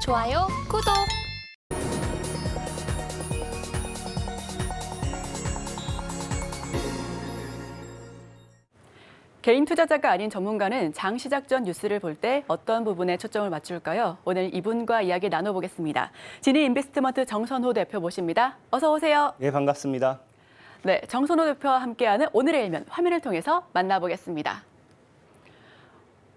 좋아요, 구독! 개인 투자자가 아닌 전문가는 장 시작 전 뉴스를 볼 때 어떤 부분에 초점을 맞출까요? 오늘 이분과 이야기 나눠보겠습니다. 진희 인베스트먼트 정선호 대표 모십니다. 어서 오세요. 네, 반갑습니다. 네, 정선호 대표와 함께하는 오늘의 일면 화면을 통해서 만나보겠습니다.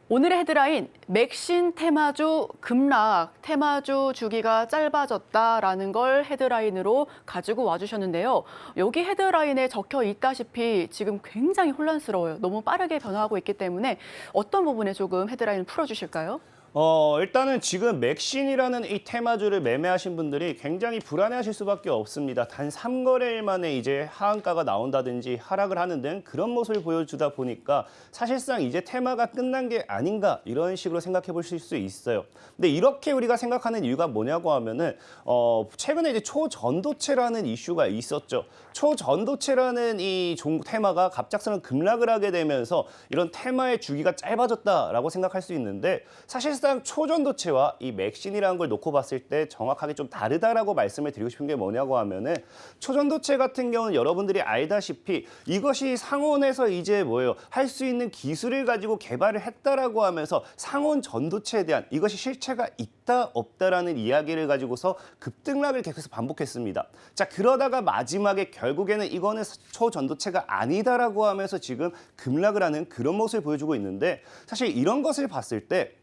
오늘의 헤드라인, 맥신 테마주 급락, 테마주 주기가 짧아졌다라는 걸 헤드라인으로 가지고 와주셨는데요. 여기 헤드라인에 적혀 있다시피 지금 굉장히 혼란스러워요. 너무 빠르게 변화하고 있기 때문에 어떤 부분에 조금 헤드라인을 풀어주실까요? 일단은 지금 맥신이라는 이 테마주를 매매하신 분들이 굉장히 불안해하실 수밖에 없습니다. 단 3거래일 만에 이제 하한가가 나온다든지 하락을 하는 등 그런 모습을 보여주다 보니까 사실상 이제 테마가 끝난 게 아닌가 이런 식으로 생각해 보실 수 있어요. 근데 이렇게 우리가 생각하는 이유가 뭐냐고 하면은 최근에 이제 초전도체라는 이슈가 있었죠. 초전도체라는 이 테마가 갑작스런 급락을 하게 되면서 이런 테마의 주기가 짧아졌다라고 생각할 수 있는데 사실상 초전도체와 이 맥신이라는 걸 놓고 봤을 때 정확하게 좀 다르다라고 말씀을 드리고 싶은 게 뭐냐고 하면은 초전도체 같은 경우는 여러분들이 알다시피 이것이 상온에서 이제 할 수 있는 기술을 가지고 개발을 했다라고 하면서 상온 전도체에 대한 이것이 실체가 있다 없다라는 이야기를 가지고서 급등락을 계속해서 반복했습니다. 자, 그러다가 마지막에 결국에는 이거는 초전도체가 아니다라고 하면서 지금 급락을 하는 그런 모습을 보여주고 있는데 사실 이런 것을 봤을 때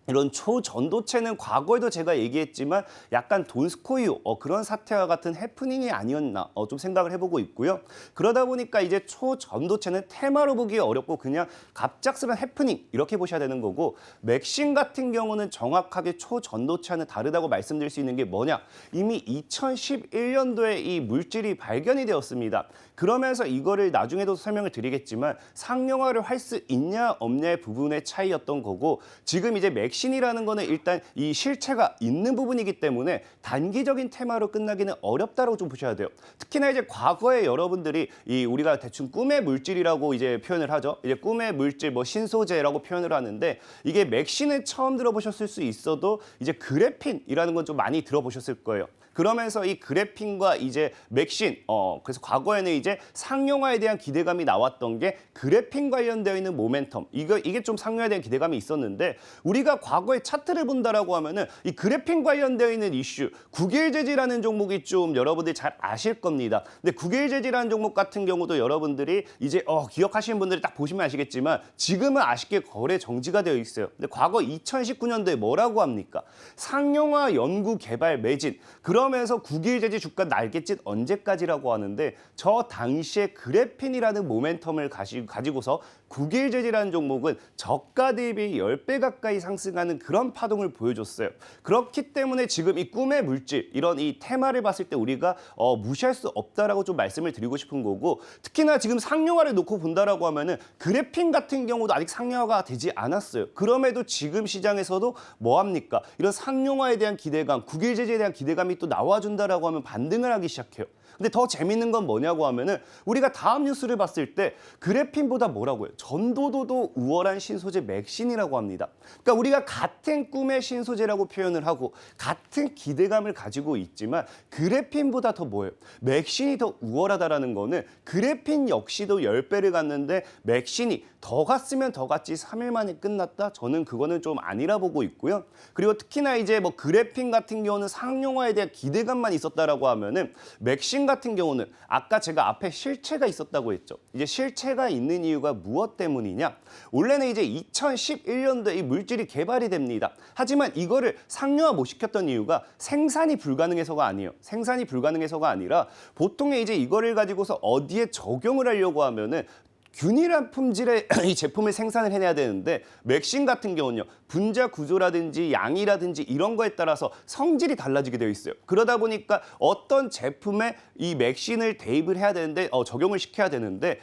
이런 초전도체는 과거에도 제가 얘기했지만 약간 돈스코이유 그런 사태와 같은 해프닝이 아니었나 좀 생각을 해보고 있고요. 그러다 보니까 이제 초전도체는 테마로 보기 어렵고 그냥 갑작스런 해프닝 이렇게 보셔야 되는 거고 맥신 같은 경우는 정확하게 초전도체와는 다르다고 말씀드릴 수 있는 게 뭐냐. 이미 2011년도에 이 물질이 발견이 되었습니다. 그러면서 이거를 나중에도 설명을 드리겠지만 상용화를 할 수 있냐 없냐의 부분의 차이였던 거고 지금 이제 맥신이라는 거는 일단 이 실체가 있는 부분이기 때문에 단기적인 테마로 끝나기는 어렵다고 좀 보셔야 돼요. 특히나 이제 과거에 여러분들이 우리가 대충 꿈의 물질이라고 이제 표현을 하죠. 이제 꿈의 물질 신소재라고 표현을 하는데 이게 맥신은 처음 들어보셨을 수 있어도 이제 그래핀이라는 건 좀 많이 들어보셨을 거예요. 그러면서 이 그래핀과 이제 맥신, 그래서 과거에는 이제 상용화에 대한 기대감이 나왔던 게 그래핀 관련되어 있는 모멘텀, 이게 좀 상용화에 대한 기대감이 있었는데 우리가 과거에 차트를 본다라고 하면은 이 그래핀 관련되어 있는 이슈, 국일재지라는 종목이 좀 여러분들이 잘 아실 겁니다. 근데 국일재지라는 종목 같은 경우도 여러분들이 이제 기억하시는 분들이 딱 보시면 아시겠지만 지금은 아쉽게 거래 정지가 되어 있어요. 근데 과거 2019년도에 뭐라고 합니까? 상용화 연구 개발 매진. 그러면서 국일재지 주가 날갯짓 언제까지라고 하는데 저 당시에 그래핀이라는 모멘텀을 가지고서 국일재지라는 종목은 저가 대비 10배 가까이 상승하는 그런 파동을 보여줬어요. 그렇기 때문에 지금 이 꿈의 물질, 이런 이 테마를 봤을 때 우리가 무시할 수 없다라고 좀 말씀을 드리고 싶은 거고 특히나 지금 상용화를 놓고 본다라고 하면은 그래핀 같은 경우도 아직 상용화가 되지 않았어요. 그럼에도 지금 시장에서도 뭐합니까? 이런 상용화에 대한 기대감, 국일재지에 대한 기대감이 또 나와준다라고 하면 반등을 하기 시작해요. 근데 더 재밌는 건 뭐냐고 하면은 우리가 다음 뉴스를 봤을 때 그래핀보다 뭐라고요? 전도도도 우월한 신소재 맥신이라고 합니다. 그러니까 우리가 같은 꿈의 신소재라고 표현을 하고 같은 기대감을 가지고 있지만 그래핀보다 더 맥신이 더 우월하다라는 거는 그래핀 역시도 10배를 갔는데 맥신이 더 갔으면 더 갔지 3일 만에 끝났다? 저는 그거는 좀 아니라 보고 있고요. 그리고 특히나 이제 그래핀 같은 경우는 상용화에 대한 기대감만 있었다라고 하면은 맥신 같은 경우는 아까 제가 앞에 실체가 있었다고 했죠. 이제 실체가 있는 이유가 무엇 때문이냐? 원래는 이제 2011년도에 이 물질이 개발이 됩니다. 하지만 이거를 상용화 못 시켰던 이유가 생산이 불가능해서가 아니에요. 생산이 불가능해서가 아니라 보통의 이제 이거를 가지고서 어디에 적용을 하려고 하면은 균일한 품질의 이 제품을 생산을 해내야 되는데 맥신 같은 경우는요. 분자 구조라든지 양이라든지 이런 거에 따라서 성질이 달라지게 되어 있어요. 그러다 보니까 어떤 제품에 이 맥신을 대입을 해야 되는데 적용을 시켜야 되는데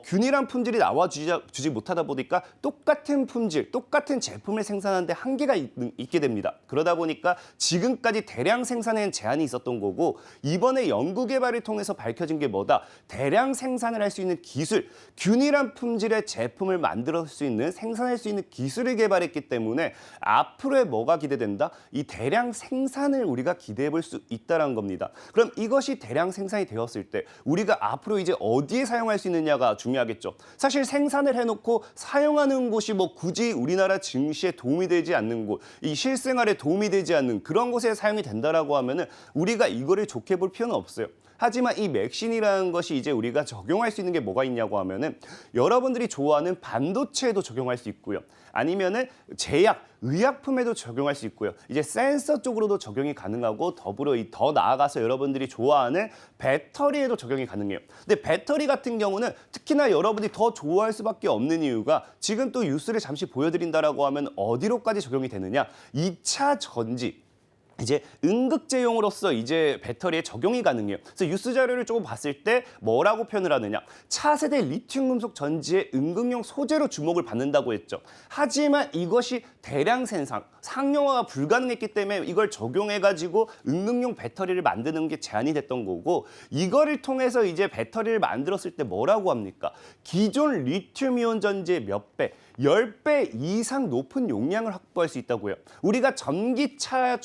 균일한 품질이 나와주지 못하다 보니까 똑같은 품질, 똑같은 제품을 생산하는데 한계가 있게 됩니다. 그러다 보니까 지금까지 대량 생산에는 제한이 있었던 거고 이번에 연구 개발을 통해서 밝혀진 게 뭐다? 대량 생산을 할 수 있는 기술, 균일한 품질의 제품을 만들 수 있는 생산할 수 있는 기술을 개발했기 때문에 앞으로의 뭐가 기대된다? 이 대량 생산을 우리가 기대해 볼 수 있다는 겁니다. 그럼 이것이 대량 생산이 되었을 때 우리가 앞으로 이제 어디에 사용할 수 있느냐가 중요하겠죠. 사실 생산을 해놓고 사용하는 곳이 뭐 굳이 우리나라 증시에 도움이 되지 않는 곳, 이 실생활에 도움이 되지 않는 그런 곳에 사용이 된다라고 하면은 우리가 이거를 좋게 볼 필요는 없어요. 하지만 이 맥신이라는 것이 이제 우리가 적용할 수 있는 게 뭐가 있냐고 하면은 여러분들이 좋아하는 반도체에도 적용할 수 있고요. 아니면은 제약, 의약품에도 적용할 수 있고요. 이제 센서 쪽으로도 적용이 가능하고 더불어 더 나아가서 여러분들이 좋아하는 배터리에도 적용이 가능해요. 근데 배터리 같은 경우는 특히나 여러분들이 더 좋아할 수밖에 없는 이유가 지금 또 뉴스를 잠시 보여드린다라고 하면 어디로까지 적용이 되느냐? 2차 전지. 이제 응급제용으로서 이제 배터리에 적용이 가능해요. 그래서 뉴스 자료를 조금 봤을 때 뭐라고 표현을 하느냐. 차세대 리튬 금속 전지의 응급용 소재로 주목을 받는다고 했죠. 하지만 이것이 대량 생산, 상용화가 불가능했기 때문에 이걸 적용해가지고 응급용 배터리를 만드는 게 제한이 됐던 거고 이거를 통해서 이제 배터리를 만들었을 때 뭐라고 합니까? 기존 리튬이온 전지의 몇 배, 10배 이상 높은 용량을 확보할 수 있다고요. 우리가 전기차에서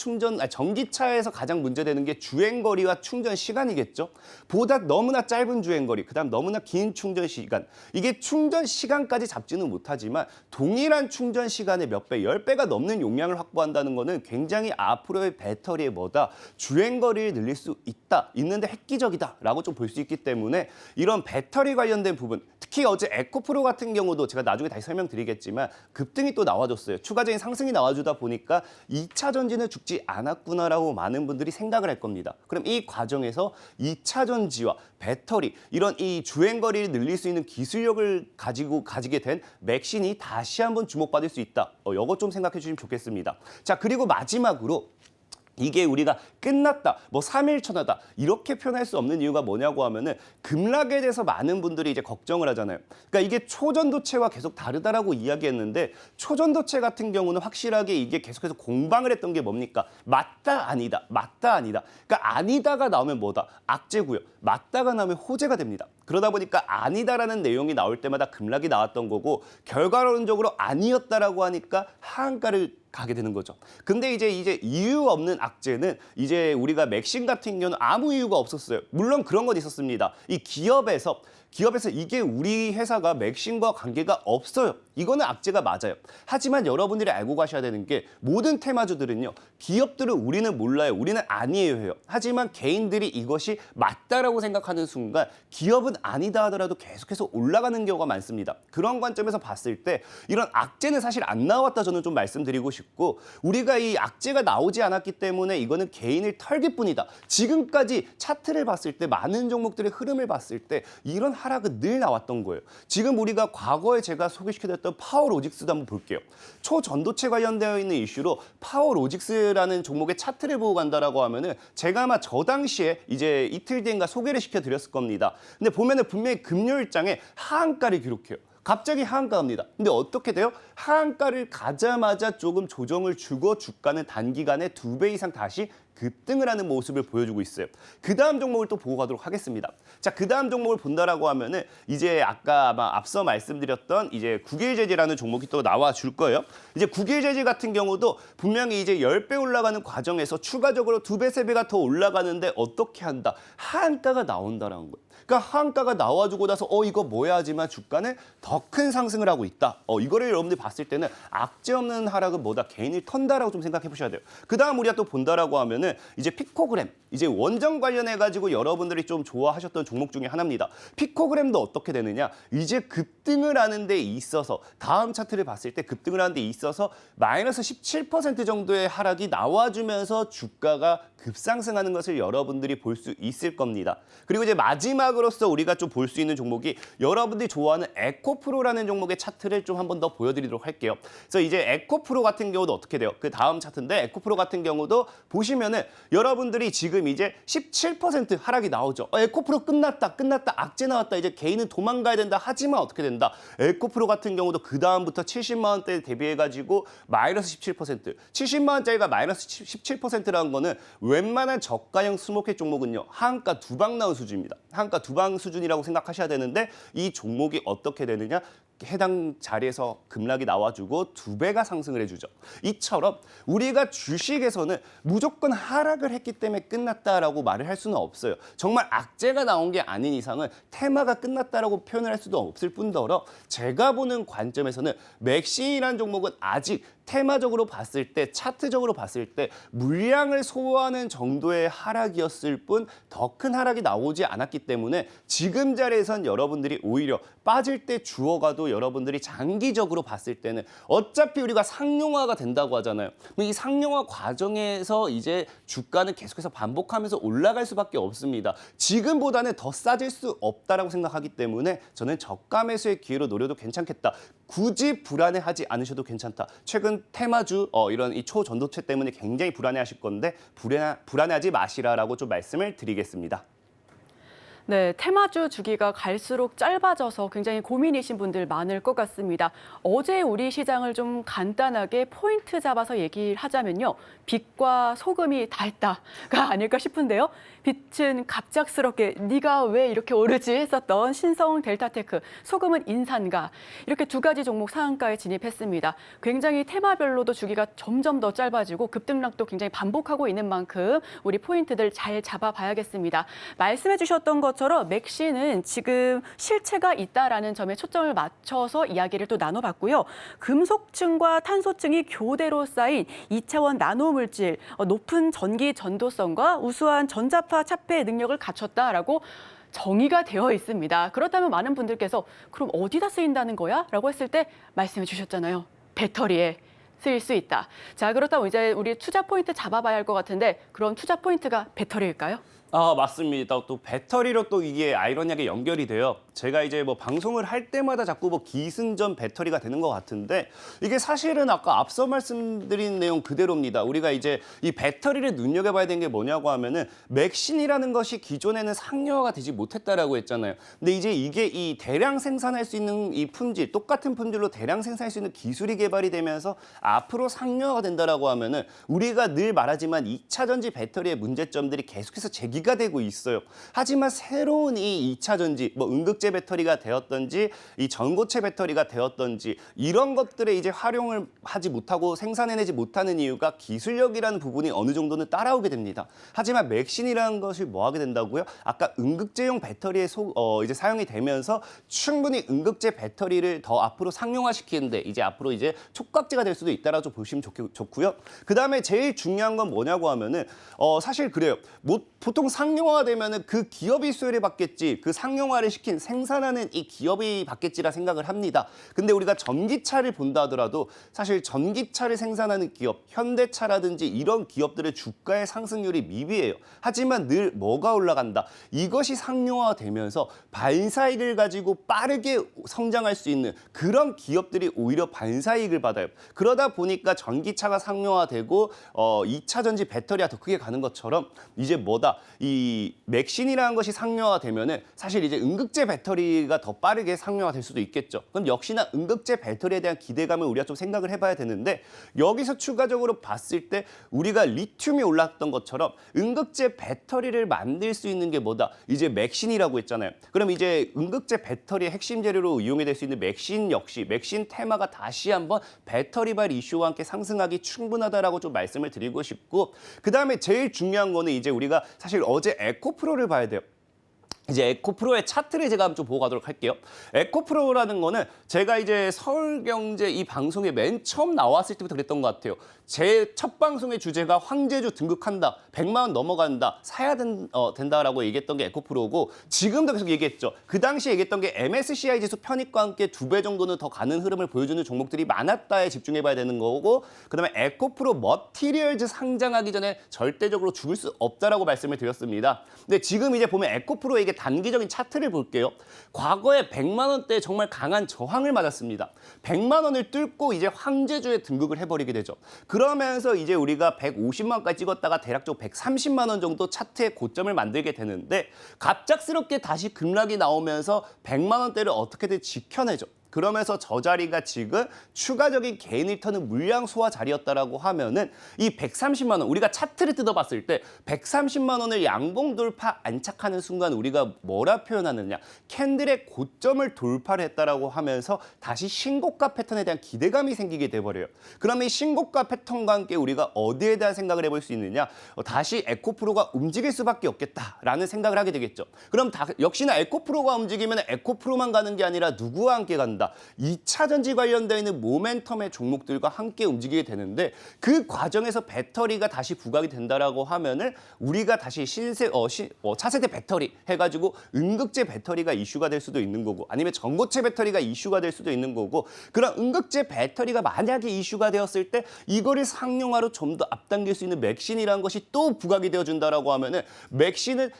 가장 문제되는 게 주행거리와 충전 시간이겠죠. 보다 너무나 짧은 주행거리, 그다음 너무나 긴 충전 시간. 이게 충전 시간까지 잡지는 못하지만 동일한 충전 시간의 몇 배, 10배가 넘는 용량을 확보한다는 거는 굉장히 앞으로의 배터리의 뭐다? 주행거리를 늘릴 수 있는데 획기적이다라고 좀 볼 수 있기 때문에 이런 배터리 관련된 부분, 특히 어제 에코프로 같은 경우도 제가 나중에 다시 설명드리겠지만 급등이 또 나와줬어요. 추가적인 상승이 나와주다 보니까 2차 전지는 죽지 않았구나라고 많은 분들이 생각을 할 겁니다. 그럼 이 과정에서 2차 전지와 배터리, 이런 이 주행거리를 늘릴 수 있는 기술력을 가지게 된 맥신이 다시 한번 주목받을 수 있다. 이거 좀 생각해 주시면 좋겠습니다. 자, 그리고 마지막으로 이게 우리가 끝났다, 뭐 3일천하다 이렇게 표현할 수 없는 이유가 뭐냐고 하면은 급락에 대해서 많은 분들이 이제 걱정을 하잖아요. 그러니까 이게 초전도체와 계속 다르다라고 이야기했는데 초전도체 같은 경우는 확실하게 이게 계속해서 공방을 했던 게 뭡니까? 맞다 아니다, 맞다 아니다. 그러니까 아니다가 나오면 뭐다? 악재고요. 맞다가 나오면 호재가 됩니다. 그러다 보니까 아니다라는 내용이 나올 때마다 급락이 나왔던 거고 결과론적으로 아니었다라고 하니까 하한가를 가게 되는 거죠. 근데 이제 이유 없는 악재는 이제 우리가 맥신 같은 경우는 아무 이유가 없었어요. 물론 그런 건 있었습니다. 이 기업에서 이게 우리 회사가 맥신과 관계가 없어요. 이거는 악재가 맞아요. 하지만 여러분들이 알고 가셔야 되는 게 모든 테마주들은요. 기업들은 우리는 몰라요. 우리는 아니에요 해요. 하지만 개인들이 이것이 맞다라고 생각하는 순간 기업은 아니다 하더라도 계속해서 올라가는 경우가 많습니다. 그런 관점에서 봤을 때 이런 악재는 사실 안 나왔다 저는 좀 말씀드리고 싶고 우리가 이 악재가 나오지 않았기 때문에 이거는 개인을 털기 뿐이다. 지금까지 차트를 봤을 때 많은 종목들의 흐름을 봤을 때 이런 하락은 늘 나왔던 거예요. 지금 우리가 과거에 제가 소개시켜드렸던 파워로직스도 한번 볼게요. 초전도체 관련되어 있는 이슈로 파워로직스라는 종목의 차트를 보고 간다라고 하면은 제가 아마 저 당시에 이제 이틀 뒤인가 소개를 시켜드렸을 겁니다. 근데 보면은 분명히 금요일장에 하한가를 기록해요. 갑자기 하한가입니다. 근데 어떻게 돼요? 하한가를 가자마자 조금 조정을 주고 주가는 단기간에 2배 이상 다시 급등을 하는 모습을 보여주고 있어요. 그 다음 종목을 또 보고 가도록 하겠습니다. 자, 그 다음 종목을 본다라고 하면은 이제 아까 아마 앞서 말씀드렸던 이제 국일제지라는 종목이 또 나와 줄 거예요. 이제 국일제지 같은 경우도 분명히 이제 10배 올라가는 과정에서 추가적으로 2배, 3배가 더 올라가는데 어떻게 한다? 하한가가 나온다라는 거예요. 그러니까 하한가가 나와주고 나서 이거 뭐야 하지만 주가는 더 큰 상승을 하고 있다. 이거를 여러분들이 봤을 때는 악재 없는 하락은 뭐다? 개인을 턴다라고 좀 생각해 보셔야 돼요. 그 다음 우리가 또 본다라고 하면은 이제 피코그램, 이제 원전 관련해가지고 여러분들이 좀 좋아하셨던 종목 중에 하나입니다. 피코그램도 어떻게 되느냐? 이제 급등을 하는 데 있어서 다음 차트를 봤을 때 급등을 하는 데 있어서 마이너스 17% 정도의 하락이 나와주면서 주가가 급상승하는 것을 여러분들이 볼 수 있을 겁니다. 그리고 이제 마지막으로서 우리가 좀 볼 수 있는 종목이 여러분들이 좋아하는 에코프로라는 종목의 차트를 좀 한번 더 보여드리도록 할게요. 그래서 이제 에코프로 같은 경우도 어떻게 돼요? 그 다음 차트인데 에코프로 같은 경우도 보시면은 그러면은 여러분들이 지금 이제 17% 하락이 나오죠. 에코프로 끝났다. 악재 나왔다. 이제 개인은 도망가야 된다. 하지만 어떻게 된다? 에코프로 같은 경우도 그 다음부터 70만 원대 대비해가지고 마이너스 17%. 70만 원짜리가 마이너스 17%라는 거는 웬만한 저가형 스모켓 종목은요. 하한가 두 방 나온 수준입니다. 하한가 두 방 수준이라고 생각하셔야 되는데 이 종목이 어떻게 되느냐? 해당 자리에서 급락이 나와주고 2배가 상승을 해주죠. 이처럼 우리가 주식에서는 무조건 하락을 했기 때문에 끝났다라고 말을 할 수는 없어요. 정말 악재가 나온 게 아닌 이상은 테마가 끝났다라고 표현을 할 수도 없을 뿐더러 제가 보는 관점에서는 맥신이라는 종목은 아직 테마적으로 봤을 때, 차트적으로 봤을 때 물량을 소화하는 정도의 하락이었을 뿐 더 큰 하락이 나오지 않았기 때문에 지금 자리에선 여러분들이 오히려 빠질 때 주워가도 여러분들이 장기적으로 봤을 때는 어차피 우리가 상용화가 된다고 하잖아요. 이 상용화 과정에서 이제 주가는 계속해서 반복하면서 올라갈 수밖에 없습니다. 지금보다는 더 싸질 수 없다라고 생각하기 때문에 저는 저가 매수의 기회로 노려도 괜찮겠다. 굳이 불안해하지 않으셔도 괜찮다. 최근 테마주 이런 이 초전도체 때문에 굉장히 불안해하실 건데 불안해하지 마시라라고 좀 말씀을 드리겠습니다. 네, 테마주 주기가 갈수록 짧아져서 굉장히 고민이신 분들 많을 것 같습니다. 어제 우리 시장을 좀 간단하게 포인트 잡아서 얘기를 하자면요. 빛과 소금이 닳다가 아닐까 싶은데요. 빛은 갑작스럽게 네가 왜 이렇게 오르지 했었던 신성 델타테크, 소금은 인산가 이렇게 두 가지 종목 상한가에 진입했습니다. 굉장히 테마별로도 주기가 점점 더 짧아지고 급등락도 굉장히 반복하고 있는 만큼 우리 포인트들 잘 잡아봐야겠습니다. 말씀해 주셨던 것처럼 맥신은 지금 실체가 있다라는 점에 초점을 맞춰서 이야기를 또 나눠봤고요. 금속층과 탄소층이 교대로 쌓인 2차원 나노물질, 높은 전기 전도성과 우수한 전자파 차폐 능력을 갖췄다라고 정의가 되어 있습니다. 그렇다면 많은 분들께서 그럼 어디다 쓰인다는 거야? 라고 했을 때 말씀해 주셨잖아요. 배터리에 쓰일 수 있다. 자, 그렇다면 이제 우리 투자 포인트 잡아봐야 할 것 같은데 그럼 투자 포인트가 배터리일까요? 맞습니다. 또 배터리로 또 이게 아이러니하게 연결이 돼요. 제가 이제 뭐 방송을 할 때마다 자꾸 뭐 기승전 배터리가 되는 것 같은데 이게 사실은 아까 앞서 말씀드린 내용 그대로입니다. 우리가 이제 이 배터리를 눈여겨봐야 되는 게 뭐냐고 하면은 맥신이라는 것이 기존에는 상용화가 되지 못했다라고 했잖아요. 근데 이제 이게 이 대량 생산할 수 있는 이 품질, 똑같은 품질로 대량 생산할 수 있는 기술이 개발이 되면서 앞으로 상용화가 된다라고 하면은 우리가 늘 말하지만 2차 전지 배터리의 문제점들이 계속해서 제기가 되고 있어요. 하지만 새로운 이 2차 전지, 뭐 응급제 배터리가 되었던지 이 전고체 배터리가 되었던지 이런 것들에 이제 활용을 하지 못하고 생산해내지 못하는 이유가 기술력이라는 부분이 어느 정도는 따라오게 됩니다. 하지만 맥신이라는 것이 뭐 하게 된다고요? 아까 응급제용 배터리에 이제 사용이 되면서 충분히 응급제 배터리를 더 앞으로 상용화시키는데 이제 앞으로 이제 촉각제가 될 수도 있다라고 좀 보시면 좋고요. 그다음에 제일 중요한 건 뭐냐고 하면은 사실 그래요. 보통 상용화가 되면은 그 기업이 수혜를 받겠지, 그 상용화를 시킨 생산하는 이 기업이 받겠지라 생각을 합니다. 근데 우리가 전기차를 본다 하더라도 사실 전기차를 생산하는 기업, 현대차라든지 이런 기업들의 주가의 상승률이 미비해요. 하지만 늘 뭐가 올라간다? 이것이 상용화되면서 반사이익을 가지고 빠르게 성장할 수 있는 그런 기업들이 오히려 반사이익을 받아요. 그러다 보니까 전기차가 상용화되고 2차 전지 배터리가 더 크게 가는 것처럼 이제 뭐다? 이 맥신이라는 것이 상용화되면은 사실 이제 응급제 배터리가 더 빠르게 상용화될 수도 있겠죠. 그럼 역시나 응급제 배터리에 대한 기대감을 우리가 좀 생각을 해봐야 되는데 여기서 추가적으로 봤을 때 우리가 리튬이 올랐던 것처럼 응급제 배터리를 만들 수 있는 게 뭐다? 이제 맥신이라고 했잖아요. 그럼 이제 응급제 배터리의 핵심 재료로 이용이 될 수 있는 맥신 역시 맥신 테마가 다시 한번 배터리발 이슈와 함께 상승하기 충분하다라고 좀 말씀을 드리고 싶고 그다음에 제일 중요한 거는 이제 우리가 사실 어제 에코프로를 봐야 돼요. 이제 에코프로의 차트를 제가 한번 좀 보고 가도록 할게요. 에코프로라는 거는 제가 이제 서울경제 이 방송에 맨 처음 나왔을 때부터 그랬던 것 같아요. 제 첫 방송의 주제가 황제주 등극한다, 100만 원 넘어간다, 사야 된다라고 얘기했던 게 에코프로고 지금도 계속 얘기했죠. 그 당시에 얘기했던 게 MSCI 지수 편입과 함께 2배 정도는 더 가는 흐름을 보여주는 종목들이 많았다에 집중해봐야 되는 거고 그다음에 에코프로 머티리얼즈 상장하기 전에 절대적으로 죽을 수 없다라고 말씀을 드렸습니다. 근데 지금 이제 보면 에코프로에 이게 단기적인 차트를 볼게요. 과거에 100만 원대에 정말 강한 저항을 맞았습니다. 100만 원을 뚫고 이제 황제주에 등극을 해버리게 되죠. 그러면서 이제 우리가 150만 원까지 찍었다가 대략적으로 130만 원 정도 차트의 고점을 만들게 되는데 갑작스럽게 다시 급락이 나오면서 100만 원대를 어떻게든 지켜내죠. 그러면서 저 자리가 지금 추가적인 개인 리턴은 물량 소화 자리였다라고 하면은 이 130만 원, 우리가 차트를 뜯어봤을 때 130만 원을 양봉 돌파 안착하는 순간 우리가 뭐라 표현하느냐, 캔들의 고점을 돌파를 했다라고 하면서 다시 신고가 패턴에 대한 기대감이 생기게 돼버려요. 그러면 이 신고가 패턴과 함께 우리가 어디에 대한 생각을 해볼 수 있느냐, 다시 에코프로가 움직일 수밖에 없겠다라는 생각을 하게 되겠죠. 그럼 역시나 에코프로가 움직이면 에코프로만 가는 게 아니라 누구와 함께 간다? 2차 전지 관련되어 있는 모멘텀의 종목들과 함께 움직이게 되는데 그 과정에서 배터리가 다시 부각이 된다라고 하면은 우리가 다시 차세대 배터리 해가지고 응급제 배터리가 이슈가 될 수도 있는 거고 아니면 전고체 배터리가 이슈가 될 수도 있는 거고 그런 응급제 배터리가 만약에 이슈가 되었을 때 이거를 상용화로 좀 더 앞당길 수 있는 맥신이라는 것이 또 부각이 되어준다라고 하면은 맥신은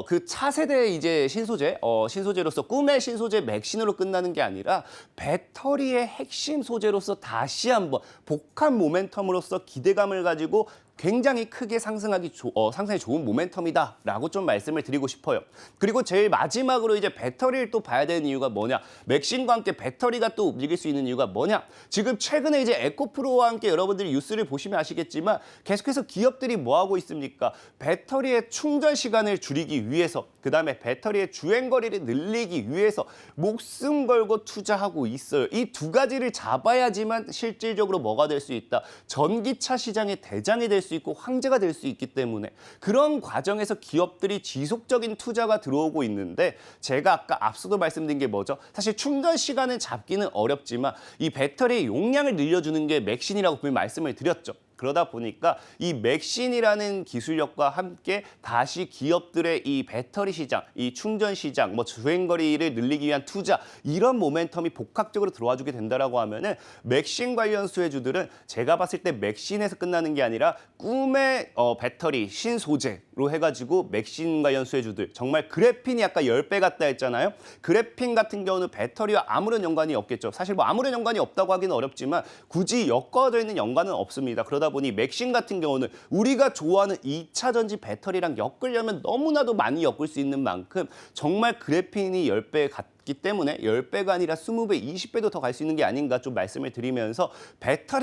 그 차세대 이제 신소재로서 꿈의 신소재 맥신으로 끝나는 게 아니라 배터리의 핵심 소재로서 다시 한번 복합 모멘텀으로서 기대감을 가지고 굉장히 크게 상승하기 상당히 좋은 모멘텀이다라고 좀 말씀을 드리고 싶어요. 그리고 제일 마지막으로 이제 배터리를 또 봐야 되는 이유가 뭐냐? 맥신과 함께 배터리가 또 움직일 수 있는 이유가 뭐냐? 지금 최근에 이제 에코프로와 함께 여러분들이 뉴스를 보시면 아시겠지만 계속해서 기업들이 뭐 하고 있습니까? 배터리의 충전 시간을 줄이기 위해서 그다음에 배터리의 주행 거리를 늘리기 위해서 목숨 걸고 투자하고 있어요. 이 두 가지를 잡아야지만 실질적으로 뭐가 될 수 있다. 전기차 시장의 대장이 될 수 있고 황제가 될 수 있기 때문에 그런 과정에서 기업들이 지속적인 투자가 들어오고 있는데 제가 아까 앞서도 말씀드린 게 뭐죠? 사실 충전 시간을 잡기는 어렵지만 이 배터리의 용량을 늘려주는 게 맥신이라고 분명히 말씀을 드렸죠. 그러다 보니까 이 맥신이라는 기술력과 함께 다시 기업들의 이 배터리 시장, 이 충전 시장, 주행거리를 늘리기 위한 투자 이런 모멘텀이 복합적으로 들어와 주게 된다라고 하면은 맥신 관련 수혜주들은 제가 봤을 때 맥신에서 끝나는 게 아니라 꿈의 배터리 신소재로 해가지고 맥신 관련 수혜주들 정말 그래핀이 아까 10배 같다 했잖아요. 그래핀 같은 경우는 배터리와 아무런 연관이 없겠죠. 사실 아무런 연관이 없다고 하기는 어렵지만 굳이 엮어져 있는 연관은 없습니다. 그러다 보니 맥신 같은 경우는 우리가 좋아하는 2차 전지 배터리랑 엮으려면 너무나도 많이 엮을 수 있는 만큼 정말 그래핀이 10배 같기 때문에 10배가 아니라 20배, 20배도 더 갈 수 있는 게 아닌가 좀 말씀을 드리면서 배터리